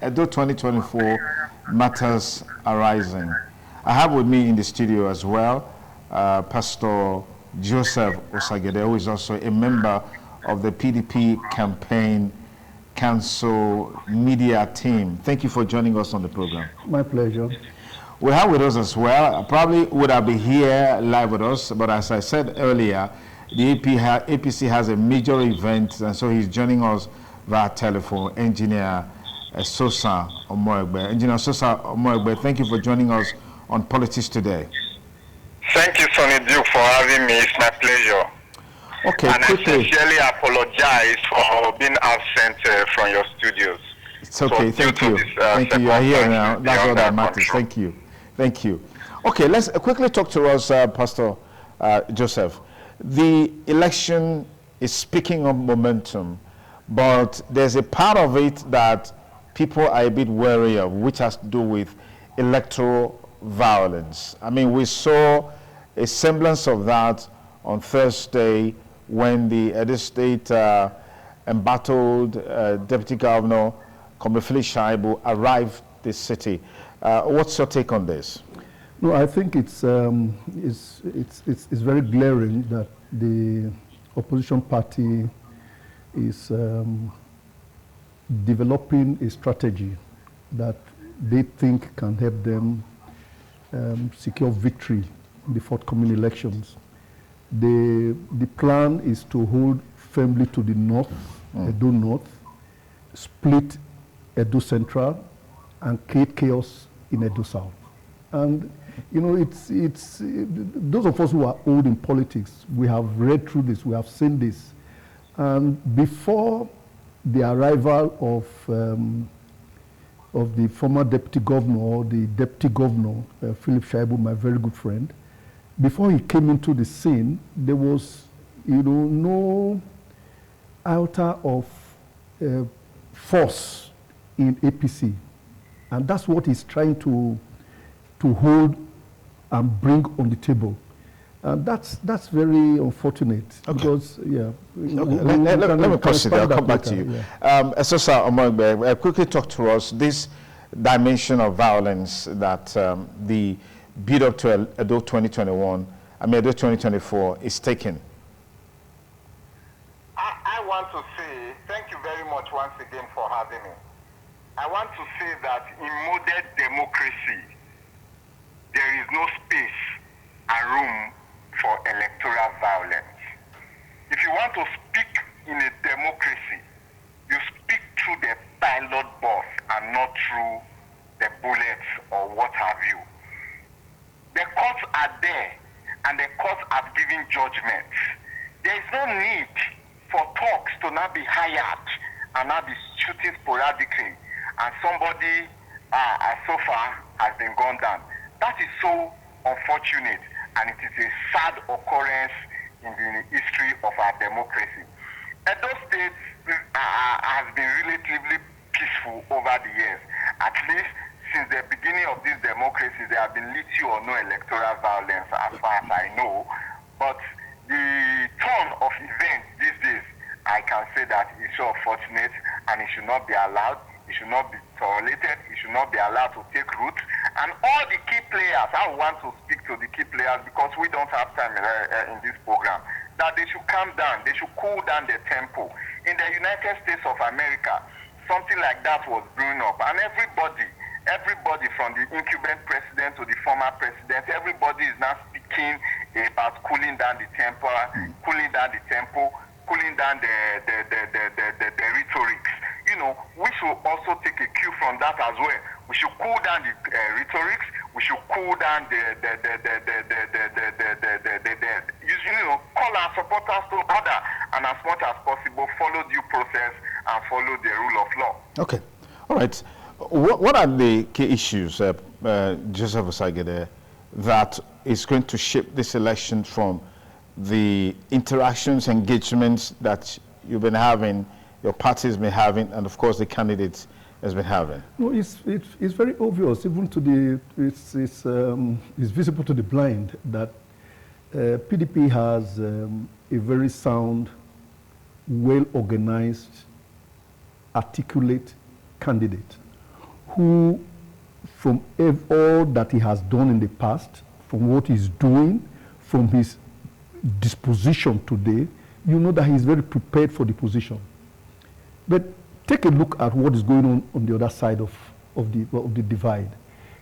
Edo 2024 matters arising. I have with me in the studio as well Pastor Joseph Osagede, who is also a member of the PDP Campaign Council media team. Thank you for joining us on the program. My pleasure. We have with us as well, probably would have been here live with us, but as I said earlier, the APC has a major event, and so he's joining us via telephone, Engineer Sosa Omoegbe. Engineer Sosa Omoegbe, thank you for joining us on Politics Today. Thank you, Sonny Duke, for having me. It's my pleasure. Okay, and quickly. I sincerely apologize for being absent from your studios. It's okay, thank you. Thank you, you are here now. That's all that matters. Thank you. Thank you. Okay, let's quickly talk to us, Pastor Joseph. The election is picking up momentum, but there's a part of it that people are a bit wary of, which has to do with electoral violence. I mean, we saw a semblance of that on Thursday when the Edo State embattled Deputy Governor Komefili Shaibu arrived this city. What's your take on this? No, I think it's very glaring that the opposition party is developing a strategy that they think can help them secure victory in the forthcoming elections. The plan is to hold firmly to the north, Edo North, split Edo Central, and create chaos in Edo South. And you know, it's those of us who are old in politics, we have read through this, we have seen this. And before the arrival of the former deputy governor, or the deputy governor, Philip Shaibu, my very good friend, before he came into the scene, there was, you know, no iota of force in APC. And that's what he's trying to hold and bring on the table. That's very unfortunate. Okay. Because, yeah. Let me proceed. I'll come back to you. Yeah. Sosa Omoegbe, quickly talk to us this dimension of violence that the build up to Edo 2024 is taking. I want to say, thank you very much once again for having me. I want to say that in modern democracy, there is no space and room for electoral violence. If you want to speak in a democracy, you speak through the ballot box and not through the bullets or what have you. The courts are there and the courts have given judgments. There is no need for talks to not be hired and not be shooting sporadically, and somebody so far has been gone down. That is so unfortunate, and it is a sad occurrence in the history of our democracy. Edo State has been relatively peaceful over the years. At least since the beginning of this democracy, there have been little or no electoral violence as far as I know. But the turn of events these days, I can say that it's so unfortunate, and it should not be allowed. It should not be tolerated. It should not be allowed to take root. And all the key players, I want to speak to the key players because we don't have time in this program, that they should calm down. They should cool down the tempo. In the United States of America, something like that was brewing up. And everybody from the incumbent president to the former president, everybody is now speaking about cooling down the tempo, cooling down the rhetorics. You know, we should also take a cue from that as well. We should cool down the rhetorics. We should cool down call our supporters to order, and as much as possible, follow due process and follow the rule of law. Okay, all right. What are the key issues, Joseph Osagede, that is going to shape this election from the interactions, engagements that you've been having, your party's been having, and of course the candidates has been having? No, it's very obvious, even to the, it's visible to the blind that PDP has a very sound, well-organized, articulate candidate who, from all that he has done in the past, from what he's doing, from his disposition today, you know that he's very prepared for the position. But take a look at what is going on the other side of the divide.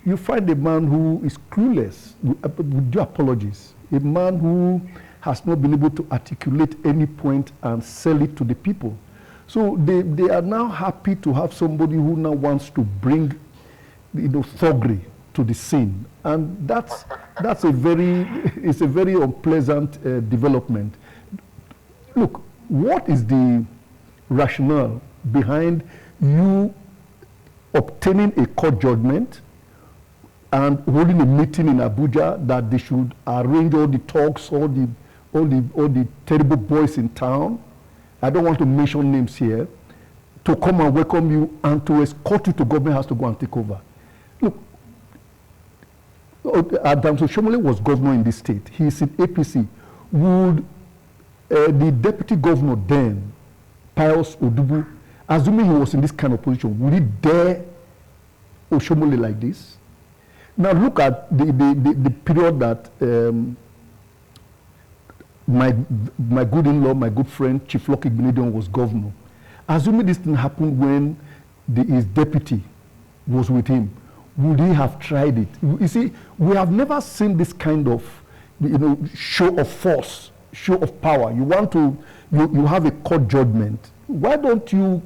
You find a man who is clueless, with due apologies, a man who has not been able to articulate any point and sell it to the people. So they are now happy to have somebody who now wants to bring, thuggery to the scene, and that's a very unpleasant development. Look, what is the rationale behind you obtaining a court judgment and holding a meeting in Abuja that they should arrange all the talks, all the terrible boys in town, I don't want to mention names here, to come and welcome you and to escort you to Government House to go and take over? Look, Adams Oshiomhole was governor in this state. He is in APC. Would the deputy governor then, Pius Odubu, assuming he was in this kind of position, would he dare Oshiomhole like this? Now look at the period that my good in-law, my good friend, Chief Lucky Benedion was governor. Assuming this thing happened when his deputy was with him, would he have tried it? You see, we have never seen this kind of, show of force, show of power. You want to, you have a court judgment. Why don't you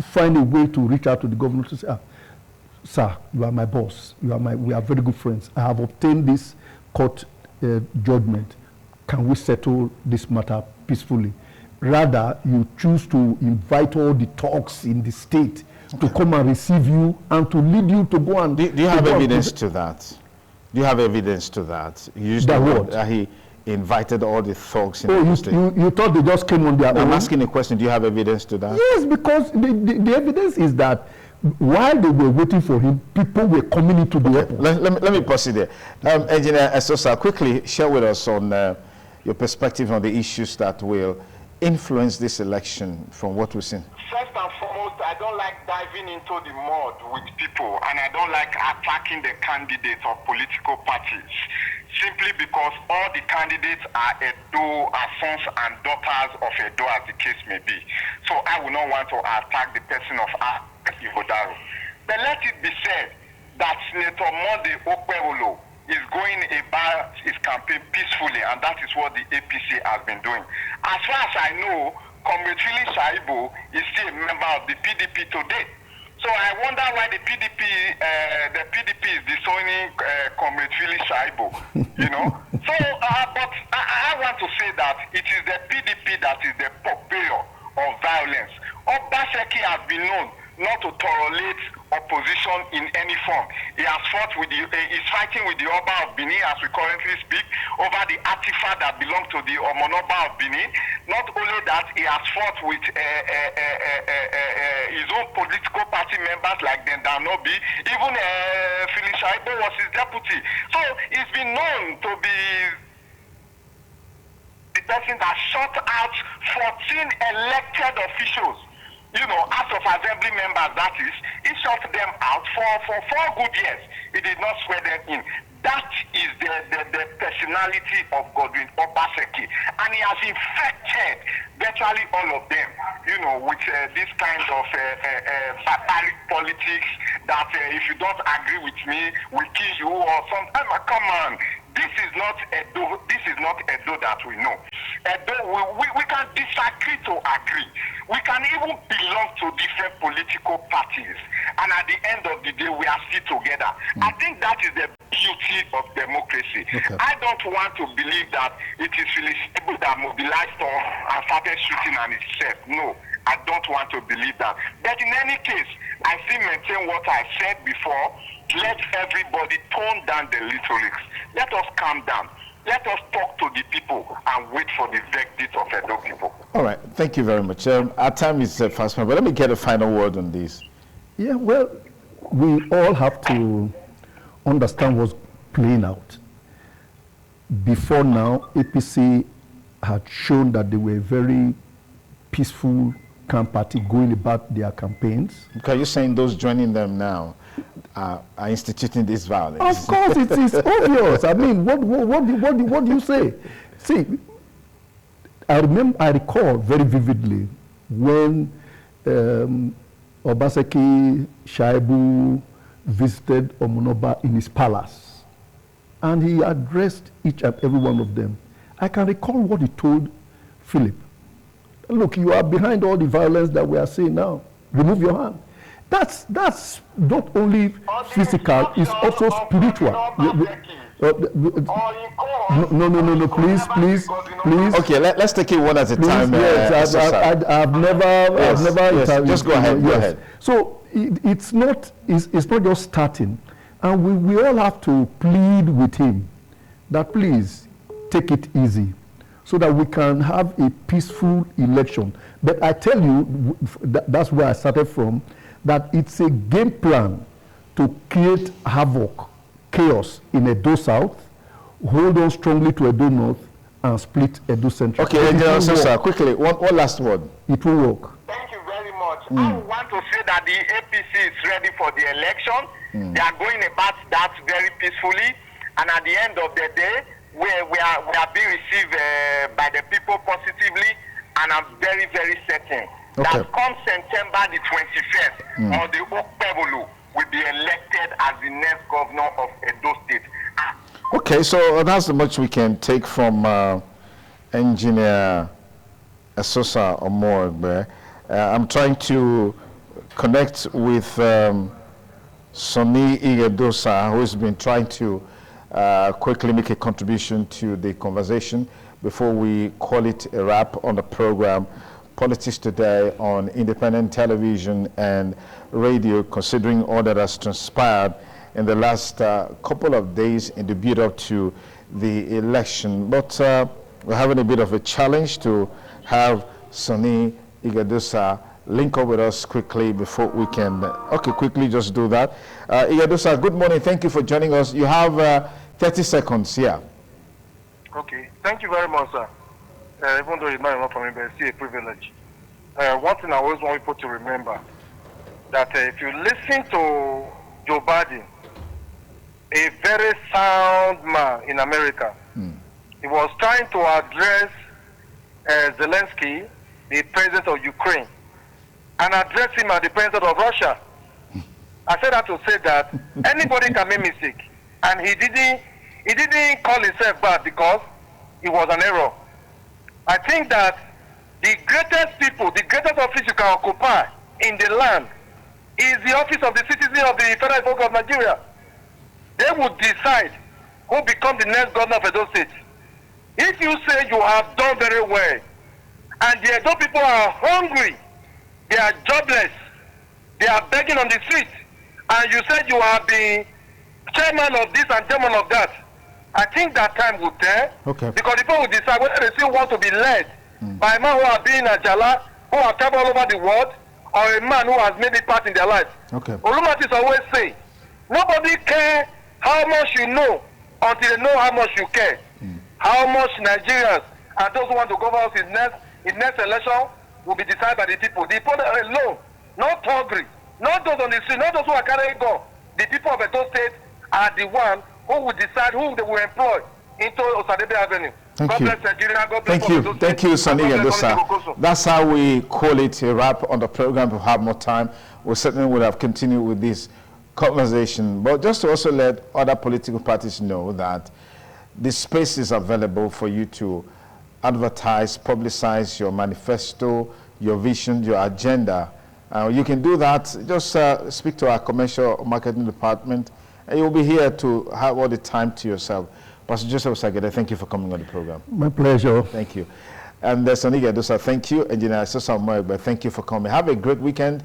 find a way to reach out to the governor to say, sir, you are my boss. We are very good friends. I have obtained this court judgment. Can we settle this matter peacefully? Rather, you choose to invite all the talks in the state to come and receive you and to lead you to go and... Do you have evidence to that? Do you have evidence to that? You used that what? He invited all the thugs in the state. You thought they just came on their own? I'm asking a question. Do you have evidence to that? Yes, because the evidence is that while they were waiting for him, people were coming into the airport. Let me pause it there. Engineer Esosa, quickly share with us on your perspective on the issues that will influence this election from what we've seen. First and foremost, I don't like diving into the mud with people, and I don't like attacking the candidates of political parties, simply because all the candidates are sons and daughters of Edo, as the case may be. So I would not want to attack the person of Ighodaro. But let it be said that Senator Monday Okpebholo is going about his campaign peacefully, and that is what the APC has been doing. As far as I know, Comrade Philip Shaibu is still a member of the PDP today. So I wonder why the PDP is disowning Comrade Philip Shaibu, So, but I want to say that it is the PDP that is the purveyor of violence. Obaseki has been known not to tolerate opposition in any form. He has fought he's fighting with the Oba of Benin as we currently speak over the artifact that belongs to the Omonoba of Benin. Not only that, he has fought with his own political party members like Dendanobi. Even Philip Shaibu was his deputy. So he's been known to be the person that shut out 14 elected officials. House of Assembly members, that is, he shut them out for 4 good years. He did not swear them in. That is the personality of Godwin Obaseki. And he has infected virtually all of them, with this kind of barbaric politics that if you don't agree with me, we kill you or something. Come on. This is not Edo. This is not Edo that we know. Edo, we can disagree to agree. We can even belong to different political parties, and at the end of the day, we are still together. I think that is the beauty of democracy. Okay. I don't want to believe that it is Philip Shaibu that mobilized and started shooting at himself. No, I don't want to believe that. But in any case, I still maintain what I said before. Let everybody tone down the rhetoric. Let us calm down. Let us talk to the people and wait for the verdict of Edo people. All right. Thank you very much. Our time is fast, but let me get a final word on this. Yeah, well, we all have to understand what's playing out. Before now, APC had shown that they were a very peaceful Republican Party going about their campaigns. Okay, you're saying those joining them now are instituting this violence? Of course, it's obvious. I mean, what do you say? See, I recall very vividly when Obaseki Shaibu visited Omonoba in his palace, and he addressed each and every one of them. I can recall what he told Philip. Look, you are behind all the violence that we are seeing now. Remove your hand. That's not only physical, it's also spiritual. No, please. Okay, let's take it one at a time. Yes, I've never. Just go ahead. Go ahead. So it's not just starting, and we all have to plead with him that please take it easy, so that we can have a peaceful election. But I tell you, that's where I started from, that it's a game plan to create havoc, chaos in Edo South, hold on strongly to Edo North, and split Edo Central. Okay, sir, quickly, one last word. It will work. Thank you very much. I want to say that the APC is ready for the election. They are going about that very peacefully, and at the end of the day, we are being received by the people positively, and I'm very, very certain that come September the 21st, or the Okpebulu will be elected as the next governor of Edo State. Okay, so that's how much we can take from Engineer Esosa Omoegbe. I'm trying to connect with Sonny Igedosa, who has been trying to quickly make a contribution to the conversation before we call it a wrap on the program Politics Today on independent television and radio, considering all that has transpired in the last couple of days in the build-up to the election. But we're having a bit of a challenge to have Sonny Igedosa link up with us quickly before we can, quickly just do that. Igedosa, good morning. Thank you for joining us. You have 30 seconds, yeah. Okay, thank you very much, sir. Even though it's not enough for me, but it's still a privilege. One thing I always want people to remember, that if you listen to Joe Biden, a very sound man in America, he was trying to address Zelensky, the president of Ukraine, and address him as the president of Russia. I said that to say that anybody can make mistake, and he didn't call himself bad because it was an error. I think that the greatest people, the greatest office you can occupy in the land is the office of the citizen of the Federal Republic of Nigeria. They would decide who becomes the next governor of Edo State. If you say you have done very well, and the Edo people are hungry, they are jobless, they are begging on the street, and you said you have been chairman of this and chairman of that, I think that time will tell. Okay. Because people will decide whether they still want to be led by a man who has been in Ajala, who has traveled all over the world, or a man who has made it part in their life. Okay. Olumatis always say, nobody cares how much you know until they know how much you care. How much Nigerians and those who want to govern us in next election will be decided by the people. The people alone, not hungry, not those on the street, not those who are carrying gun. The people of Edo State are the one who will decide who they will employ into Osadebe Avenue. Thank you. Bless Nigeria. God bless Edo State. Thank you, Sonny Igedosa. Igedosa. That's how we call it a wrap on the program. If we have more time, we certainly would have continued with this conversation. But just to also let other political parties know that the space is available for you to advertise, publicize your manifesto, your vision, your agenda. You can do that. Just speak to our commercial marketing department, and you'll be here to have all the time to yourself. Pastor Joseph Sagede, thank you for coming on the program. My pleasure. Thank you. And Sonny Igedosa, thank you. Engineer Esosa Omoegbe, thank you for coming. Have a great weekend.